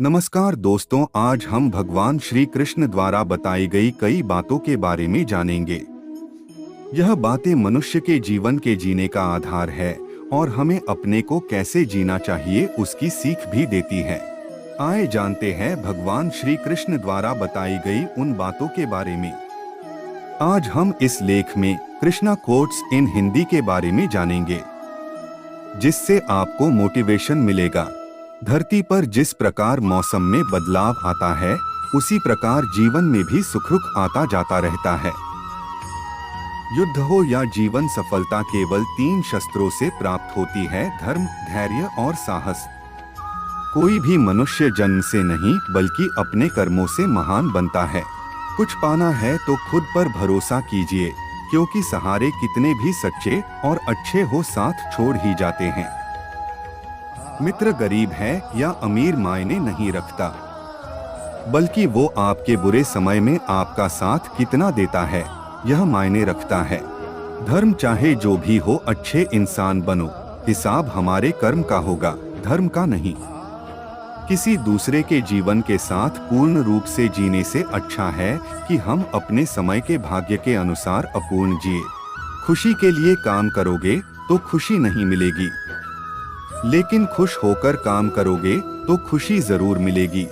नमस्कार दोस्तों, आज हम भगवान श्री कृष्ण द्वारा बताई गई कई बातों के बारे में जानेंगे। यह बातें मनुष्य के जीवन के जीने का आधार है और हमें अपने को कैसे जीना चाहिए उसकी सीख भी देती है। आइए जानते हैं भगवान श्री कृष्ण द्वारा बताई गई उन बातों के बारे में। आज हम इस लेख में कृष्णा कोट्स इन हिंदी के बारे में जानेंगे, जिससे आपको मोटिवेशन मिलेगा। धरती पर जिस प्रकार मौसम में बदलाव आता है, उसी प्रकार जीवन में भी सुख आता जाता रहता है। युद्ध हो या जीवन, सफलता केवल 3 शस्त्रों से प्राप्त होती है: धर्म, धैर्य और साहस। कोई भी मनुष्य जन्म से नहीं बल्कि अपने कर्मों से महान बनता है। कुछ पाना है तो खुद पर भरोसा कीजिए, क्योंकि सहारे कितने भी सच्चे और अच्छे हो, साथ छोड़ ही जाते हैं। मित्र गरीब है या अमीर मायने नहीं रखता, बल्कि वो आपके बुरे समय में आपका साथ कितना देता है, यह मायने रखता है। धर्म चाहे जो भी हो, अच्छे इंसान बनो। हिसाब हमारे कर्म का होगा, धर्म का नहीं। किसी दूसरे के जीवन के साथ पूर्ण रूप से जीने से अच्छा है कि हम अपने समय के भाग्य के अनुसार अपूर्ण जिए। खुशी के लिए काम करोगे तो खुशी नहीं मिलेगी, लेकिन खुश होकर काम करोगे तो खुशी जरूर मिलेगी।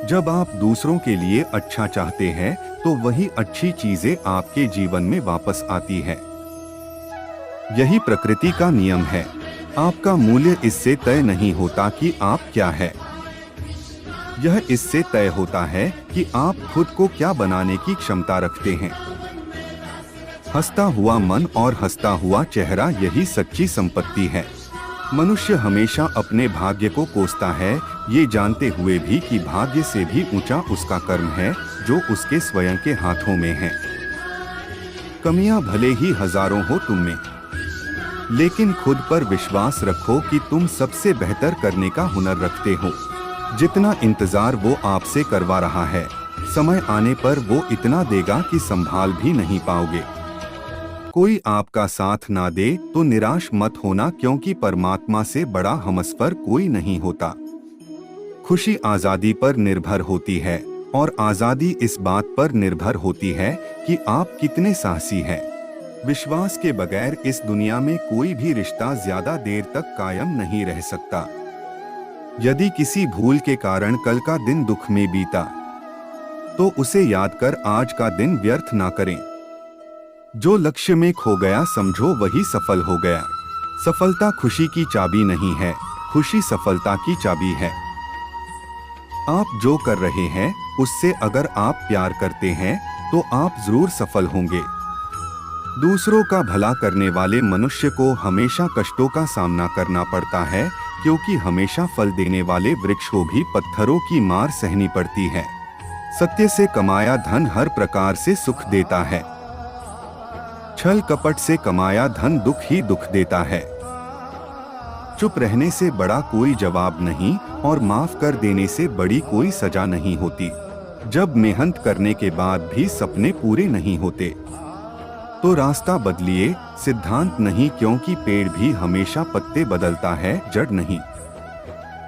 जब आप दूसरों के लिए अच्छा चाहते हैं तो वही अच्छी चीजें आपके जीवन में वापस आती है। यही प्रकृति का नियम है। आपका मूल्य इससे तय नहीं होता कि आप क्या है, यह इससे तय होता है कि आप खुद को क्या बनाने की क्षमता रखते हैं। हंसता हुआ मन और हंसता हुआ चेहरा, यही सच्ची संपत्ति है। मनुष्य हमेशा अपने भाग्य को कोसता है, ये जानते हुए भी कि भाग्य से भी ऊंचा उसका कर्म है, जो उसके स्वयं के हाथों में है। कमियां भले ही हजारों हो तुम में, लेकिन खुद पर विश्वास रखो कि तुम सबसे बेहतर करने का हुनर रखते हो। जितना इंतजार वो आपसे करवा रहा है, समय आने पर वो इतना देगा कि संभाल भी नहीं पाओगे। कोई आपका साथ ना दे तो निराश मत होना, क्योंकि परमात्मा से बड़ा हमसफर कोई नहीं होता। खुशी आजादी पर निर्भर होती है, और आजादी इस बात पर निर्भर होती है कि आप कितने साहसी हैं। विश्वास के बगैर इस दुनिया में कोई भी रिश्ता ज्यादा देर तक कायम नहीं रह सकता। यदि किसी भूल के कारण कल का दिन दुख में बीता, तो उसे याद कर आज का दिन व्यर्थ ना करें। जो लक्ष्य में खो गया समझो वही सफल हो गया। सफलता खुशी की चाबी नहीं है, खुशी सफलता की चाबी है। आप जो कर रहे हैं उससे अगर आप प्यार करते हैं तो आप जरूर सफल होंगे। दूसरों का भला करने वाले मनुष्य को हमेशा कष्टों का सामना करना पड़ता है, क्योंकि हमेशा फल देने वाले वृक्ष को भी पत्थरों की मार सहनी पड़ती है। सत्य से कमाया धन हर प्रकार से सुख देता है। छल कपट से कमाया धन दुख ही दुख देता है। चुप रहने से बड़ा कोई जवाब नहीं, और माफ कर देने से बड़ी कोई सजा नहीं होती। जब मेहनत करने के बाद भी सपने पूरे नहीं होते, तो रास्ता बदलिए, सिद्धांत नहीं, क्योंकि पेड़ भी हमेशा पत्ते बदलता है, जड़ नहीं।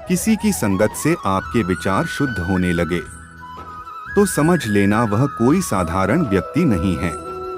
किसी की संगत से आपके विचार शुद्ध होने लगे तो समझ लेना वह कोई साधारण व्यक्ति नहीं है।